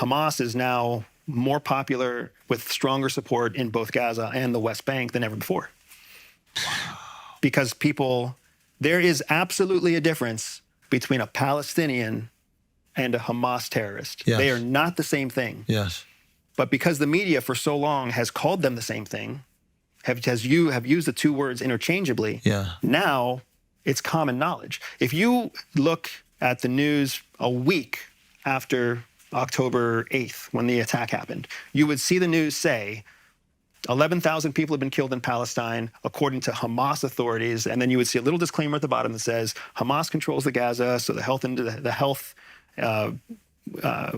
Hamas is now more popular with stronger support in both Gaza and the West Bank than ever before. Wow. Because there is absolutely a difference between a Palestinian and a Hamas terrorist. Yes. They are not the same thing. Yes. But because the media for so long has called them the same thing, have used the two words interchangeably, now it's common knowledge. If you look at the news a week after October 8th, when the attack happened, you would see the news say 11,000 people have been killed in Palestine, according to Hamas authorities. And then you would see a little disclaimer at the bottom that says, Hamas controls the Gaza, so the health,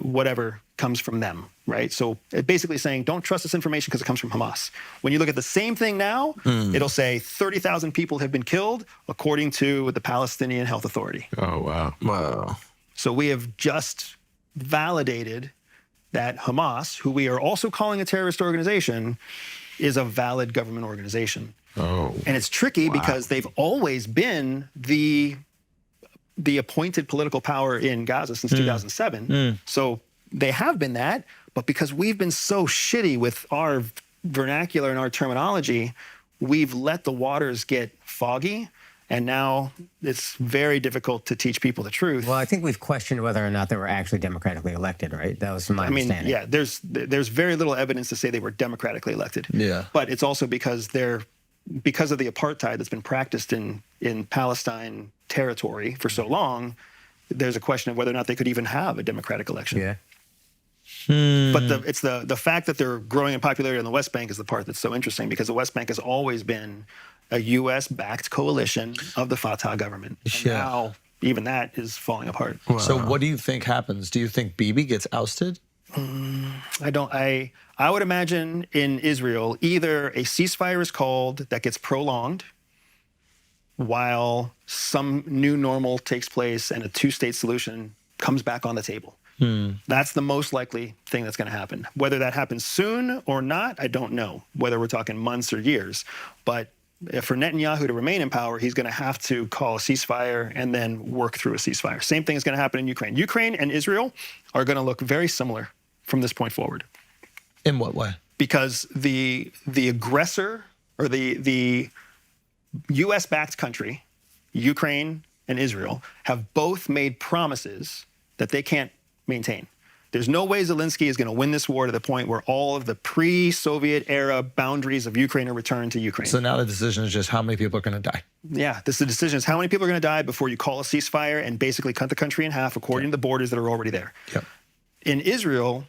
whatever comes from them, right? So it basically saying, don't trust this information because it comes from Hamas. When you look at the same thing now, it'll say 30,000 people have been killed, according to the Palestinian Health Authority. Oh, wow. Wow. So we have just validated that Hamas, who we are also calling a terrorist organization, is a valid government organization. Oh. And it's tricky because they've always been the appointed political power in Gaza since 2007. So they have been that, but because we've been so shitty with our vernacular and our terminology, we've let the waters get foggy. And now it's very difficult to teach people the truth. Well, I think we've questioned whether or not they were actually democratically elected, right? That was my understanding. Yeah, there's very little evidence to say they were democratically elected. Yeah. But it's also because of the apartheid that's been practiced in Palestine territory for so long, there's a question of whether or not they could even have a democratic election. Yeah. But it's the fact that they're growing in popularity on the West Bank is the part that's so interesting, because the West Bank has always been a U.S.-backed coalition of the Fatah government. And now even that is falling apart. Wow. So what do you think happens? Do you think Bibi gets ousted? I would imagine in Israel, either a ceasefire is called that gets prolonged while some new normal takes place and a two-state solution comes back on the table. That's the most likely thing that's going to happen. Whether that happens soon or not, I don't know, whether we're talking months or years. But for Netanyahu to remain in power, he's going to have to call a ceasefire and then work through a ceasefire. Same thing is going to happen in Ukraine. Ukraine and Israel are going to look very similar from this point forward. In what way? Because the aggressor, or the U.S.-backed country, Ukraine and Israel, have both made promises that they can't maintain. There's no way Zelensky is going to win this war to the point where all of the pre-Soviet era boundaries of Ukraine are returned to Ukraine. So now the decision is just how many people are going to die. Yeah, the decision is how many people are going to die before you call a ceasefire and basically cut the country in half according to the borders that are already there. Yep. In Israel,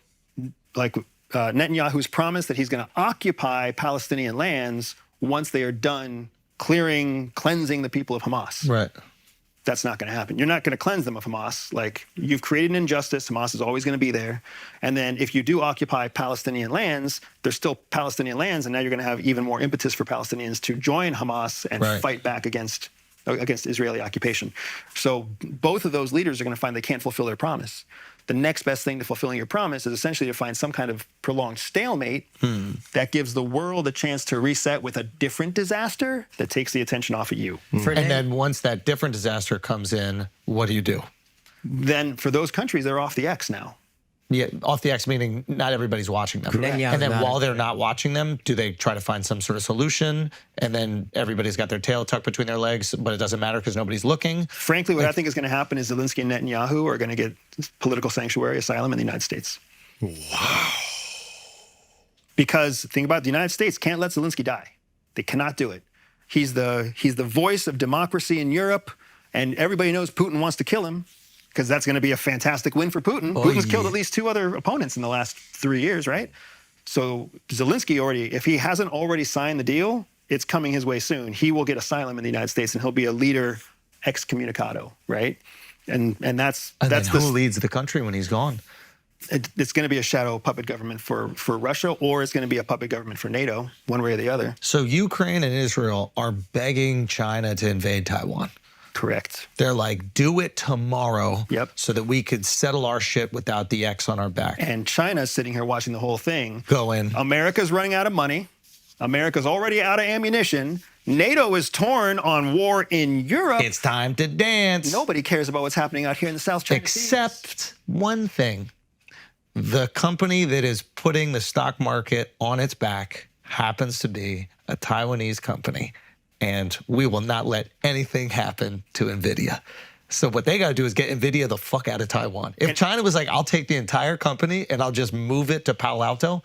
like Netanyahu's promised that he's going to occupy Palestinian lands once they are done cleansing the people of Hamas. Right. That's not going to happen. You're not going to cleanse them of Hamas. Like, you've created an injustice. Hamas is always going to be there. And then if you do occupy Palestinian lands, there's still Palestinian lands, and now you're going to have even more impetus for Palestinians to join Hamas and fight back against Israeli occupation. So both of those leaders are going to find they can't fulfill their promise. The next best thing to fulfilling your promise is essentially to find some kind of prolonged stalemate that gives the world a chance to reset with a different disaster that takes the attention off of you. And then once that different disaster comes in, what do? Then for those countries, they're off the X now. Yeah, off the X meaning not everybody's watching them. And then while they're not watching them, do they try to find some sort of solution? And then everybody's got their tail tucked between their legs, but it doesn't matter because nobody's looking. Frankly, what I think is going to happen is Zelensky and Netanyahu are going to get political sanctuary asylum in the United States. Wow. Because think about it, the United States can't let Zelensky die. They cannot do it. He's the voice of democracy in Europe, and everybody knows Putin wants to kill him, because that's going to be a fantastic win for Putin. Putin's killed at least 2 other opponents in the last 3 years, right? So Zelensky already, if he hasn't already signed the deal, it's coming his way soon. He will get asylum in the United States, and he'll be a leader excommunicado, right? And that's who leads the country when he's gone? It's going to be a shadow puppet government for Russia, or it's going to be a puppet government for NATO, one way or the other. So Ukraine and Israel are begging China to invade Taiwan. Correct. They're like, do it tomorrow so that we could settle our shit without the X on our back. And China's sitting here watching the whole thing. Going. America's running out of money. America's already out of ammunition. NATO is torn on war in Europe. It's time to dance. Nobody cares about what's happening out here in the South China Sea. Except one thing. The company that is putting the stock market on its back happens to be a Taiwanese company, and we will not let anything happen to NVIDIA. So what they got to do is get NVIDIA the fuck out of Taiwan. If China was like, I'll take the entire company and I'll just move it to Palo Alto,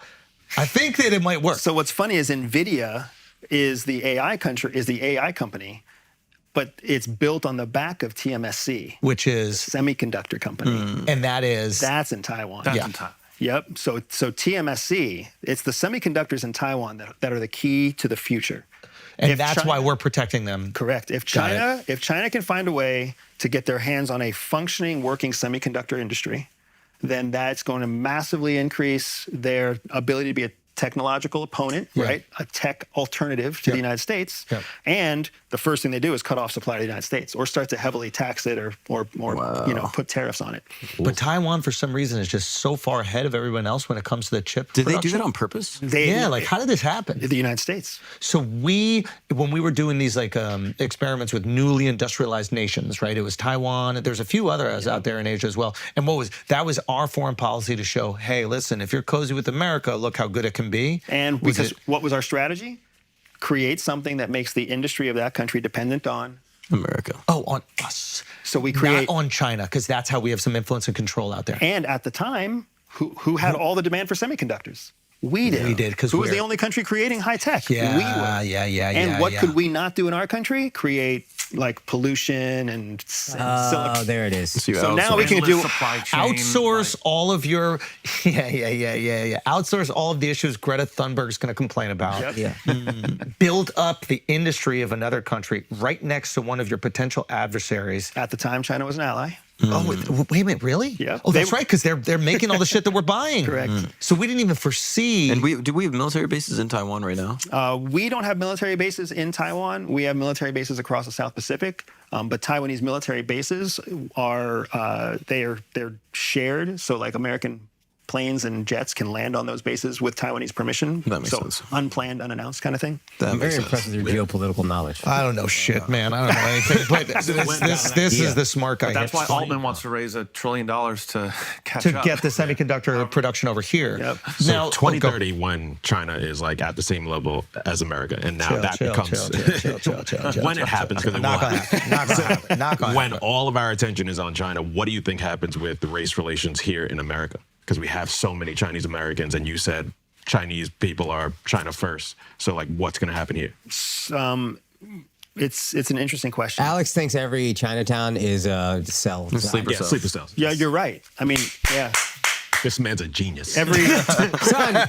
I think that it might work. So what's funny is NVIDIA is the AI company, but it's built on the back of TMSC, which is semiconductor company. And that's in Taiwan. That's in Taiwan. Yep. So TMSC, it's the semiconductors in Taiwan that are the key to the future. And that's why we're protecting them. Correct. If China can find a way to get their hands on a functioning, working semiconductor industry, then that's going to massively increase their ability to be a technological opponent, right? A tech alternative to the United States. And the first thing they do is cut off supply to the United States or start to heavily tax it or put tariffs on it. But Taiwan, for some reason, is just so far ahead of everyone else when it comes to the chip Did production. they do that on purpose? How did this happen? The United States. So when we were doing these experiments with newly industrialized nations, right? It was Taiwan. There's a few others out there in Asia as well. And that was our foreign policy to show, hey, listen, if you're cozy with America, look how good it can be. And because what was our strategy? Create something that makes the industry of that country dependent on America. Oh, on us. So we create not on China, because that's how we have some influence and control out there. And at the time, who had all the demand for semiconductors? We did. We did, because who was the only country creating high tech? Yeah, we were. And what could we not do in our country? Create like pollution and silicon. there it is. So now we can do outsource all of your outsource all of the issues Greta Thunberg's going to complain about. Build up the industry of another country right next to one of your potential adversaries. At the time, China was an ally. Oh, wait a minute, really? Yeah. Oh, that's right, because they're making all the shit that we're buying. Correct. So we didn't even foresee. And do we have military bases in Taiwan right now? We don't have military bases in Taiwan. We have military bases across the South Pacific. But Taiwanese military bases are they're shared. So like American planes and jets can land on those bases with Taiwanese permission. That makes sense. Unplanned, unannounced kind of thing. I'm very impressed with your geopolitical knowledge. I don't know shit, man. I don't know anything. But this is the smart guy. That's why Altman wants to raise $1 trillion to catch up. To get the semiconductor production over here. Yep. So Now, 2030, when China is like at the same level as America, and now becomes when it happens, because it will happen. Not gonna When happen. all of our attention is on China, what do you think happens with the race relations here in America? Because we have so many Chinese Americans, and you said Chinese people are China first. So, like, what's going to happen here? It's an interesting question. Alex thinks every Chinatown is a cell. Sleeper cells. Sleeper cells. Yeah, you're right. I mean, yeah. This man's a genius. Every Son,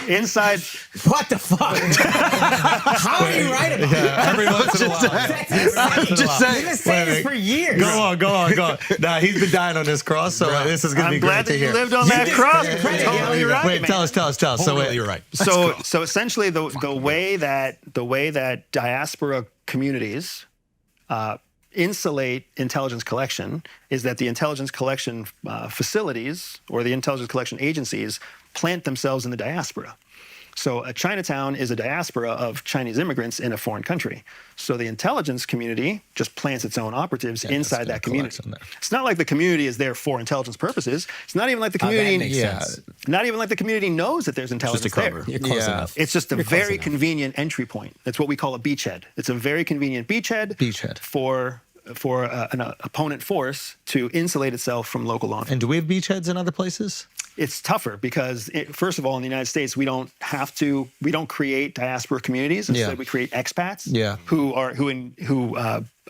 inside. what the fuck? How are you right about that? Every once in a while. That's insane. We've been saying this for years. Go on. Nah, he's been dying on this cross, so this is going to be I'm great glad to that hear. you lived on that cross. You're credit, totally yo. right, Wait, man. tell us. So wait, You're right. So essentially, the way that diaspora communities insulate intelligence collection is that the intelligence collection facilities or the intelligence collection agencies plant themselves in the diaspora. So a Chinatown is a diaspora of Chinese immigrants in a foreign country. So the intelligence community just plants its own operatives inside that community. It's not like the community is there for intelligence purposes. It's not even like the community. That makes sense. Not even like the community knows that there's intelligence Just a cover. there. You're close enough. It's just a You're close very enough. convenient entry point. That's what we call a beachhead. It's a very convenient beachhead. For an opponent force to insulate itself from local law enforcement. And do we have beachheads in other places? It's tougher because, first of all, in the United States, we don't create diaspora communities. Instead, we create expats who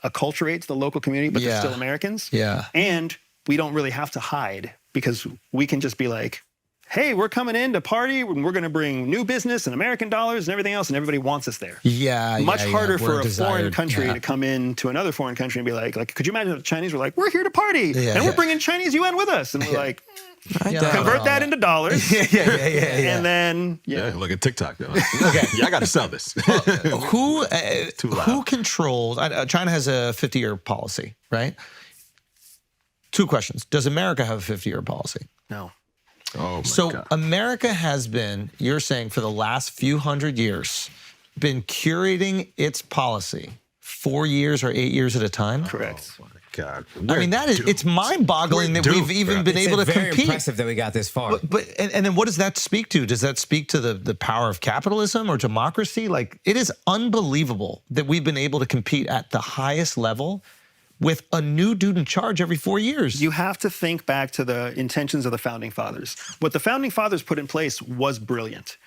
acculturate to the local community, but they're still Americans. Yeah. And we don't really have to hide because we can just be like, hey, we're coming in to party and we're going to bring new business and American dollars and everything else, and everybody wants us there. Much harder for a foreign country to come in to another foreign country and be like, could you imagine if the Chinese were like, we're here to party and we're bringing Chinese UN with us, and we're like, convert that into dollars. And then Look at TikTok though. Okay, I got to sell this. Who controls? China has a 50-year policy, right? Two questions: does America have a 50-year policy? No. Oh my So God. America has been, you're saying, for the last few hundred years, been curating its policy 4 years or 8 years at a time? Correct. God. I mean, it's mind-boggling that we've even been able to compete. It's very impressive that we got this far. But and then what does that speak to? Does that speak to the power of capitalism or democracy? Like, it is unbelievable that we've been able to compete at the highest level with a new dude in charge every 4 years. You have to think back to the intentions of the Founding Fathers. What the Founding Fathers put in place was brilliant.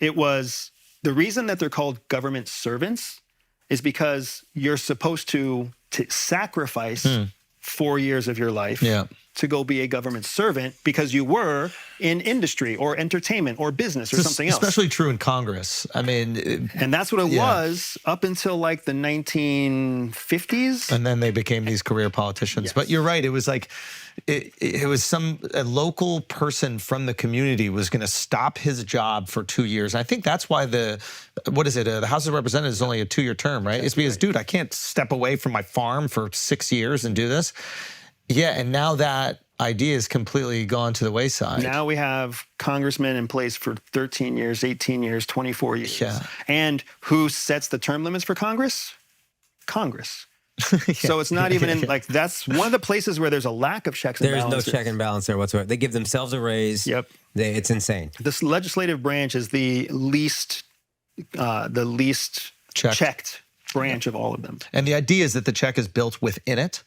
It was the reason that they're called government servants is because you're supposed to sacrifice 4 years of your life to go be a government servant because you were in industry or entertainment or business or something else. Especially true in Congress. I mean, and that's what it was up until like the 1950s. And then they became these career politicians. Yes. But you're right. It was like, it was a local person from the community was going to stop his job for 2 years. I think that's why the House of Representatives is only a 2-year term, right? It's because, dude, I can't step away from my farm for 6 years and do this. Yeah, and now that idea is completely gone to the wayside. Now we have congressmen in place for 13 years, 18 years, 24 years. Yeah. And who sets the term limits for Congress? Congress. So it's not even in, like, that's one of the places where there's a lack of checks and balances. There's no check and balance there whatsoever. They give themselves a raise. Yep. It's insane. This legislative branch is the least checked branch of all of them. And the idea is that the check is built within it,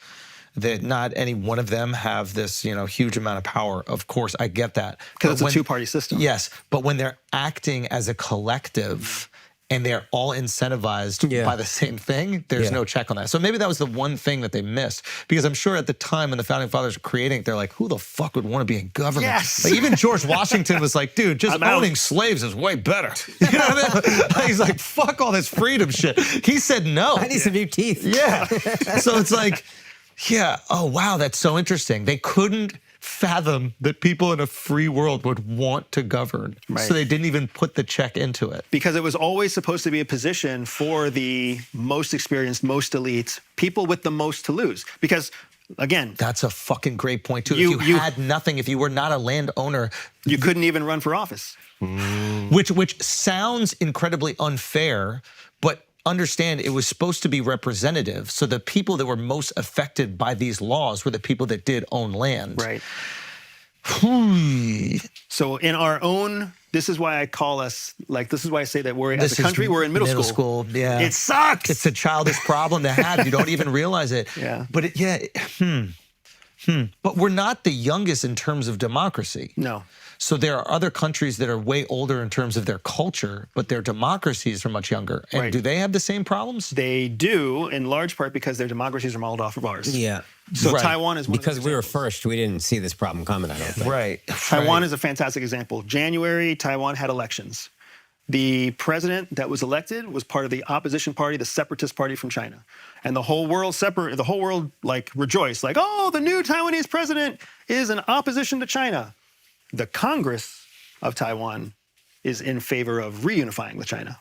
that not any one of them have this, huge amount of power. Of course, I get that. Because it's a two-party system. Yes, but when they're acting as a collective and they're all incentivized by the same thing, there's no check on that. So maybe that was the one thing that they missed. Because I'm ssure at the time when the Founding Fathers were creating it, they're like, who the fuck would want to be in government? Yes. Like, even George Washington was like, dude, just owning slaves is way better. You know what I mean? He's like, fuck all this freedom shit. He said no. I need some new teeth. Yeah. So it's like, yeah, oh, wow, that's so interesting. They couldn't fathom that people in a free world would want to govern. Right. So they didn't even put the check into it. Because it was always supposed to be a position for the most experienced, most elite, people with the most to lose. Because, again... That's a fucking great point, too. If you had nothing, if you were not a landowner... You couldn't even run for office. Which sounds incredibly unfair, but... Understand it was supposed to be representative. So the people that were most affected by these laws were the people that did own land. Right. So in our own, this is why I call us, like, this is why I say that as a country, we're in middle school. Yeah. It sucks. It's a childish problem to have. You don't even realize it. Yeah. But But we're not the youngest in terms of democracy. No. So there are other countries that are way older in terms of their culture, but their democracies are much younger. And do they have the same problems? They do, in large part because their democracies are modeled off of ours. Yeah. So Taiwan is one because of the we were first, we didn't see this problem coming, I don't think. Right. Taiwan is a fantastic example. January, Taiwan had elections. The president that was elected was part of the opposition party, the separatist party from China. And the whole world like rejoiced, like, oh, the new Taiwanese president is in opposition to China. The Congress of Taiwan is in favor of reunifying with China.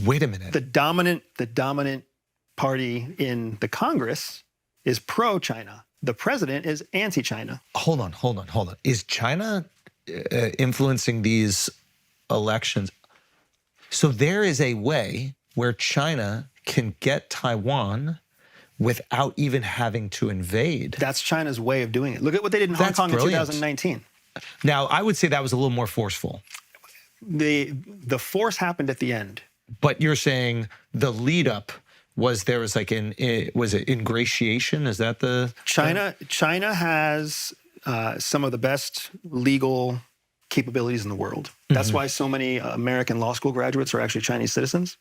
Wait a minute. The dominant party in the Congress is pro-China. The president is anti-China. Hold on. Is China influencing these elections? So there is a way where China can get Taiwan without even having to invade. That's China's way of doing it. Look at what they did in Hong Kong in 2019. Now, I would say that was a little more forceful. The force happened at the end. But you're saying the lead up was like was it ingratiation? Is that the China has some of the best legal capabilities in the world. That's why so many American law school graduates are actually Chinese citizens,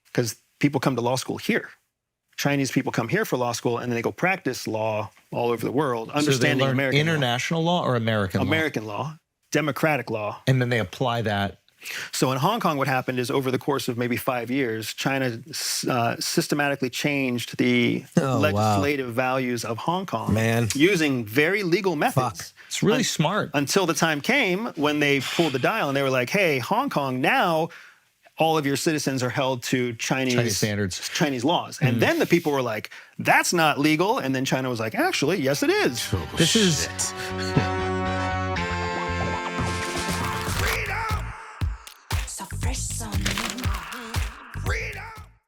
because people come to law school here. Chinese people come here for law school, and then they go practice law all over the world, understanding American international law or American law? American law, democratic law. And then they apply that. So in Hong Kong, what happened is over the course of maybe 5 years, China systematically changed the legislative values of Hong Kong using very legal methods. It's really smart. Until the time came when they pulled the dial and they were like, hey, Hong Kong, now all of your citizens are held to Chinese standards, Chinese laws. And then the people were like, that's not legal. And then China was like, actually, yes, it is. This is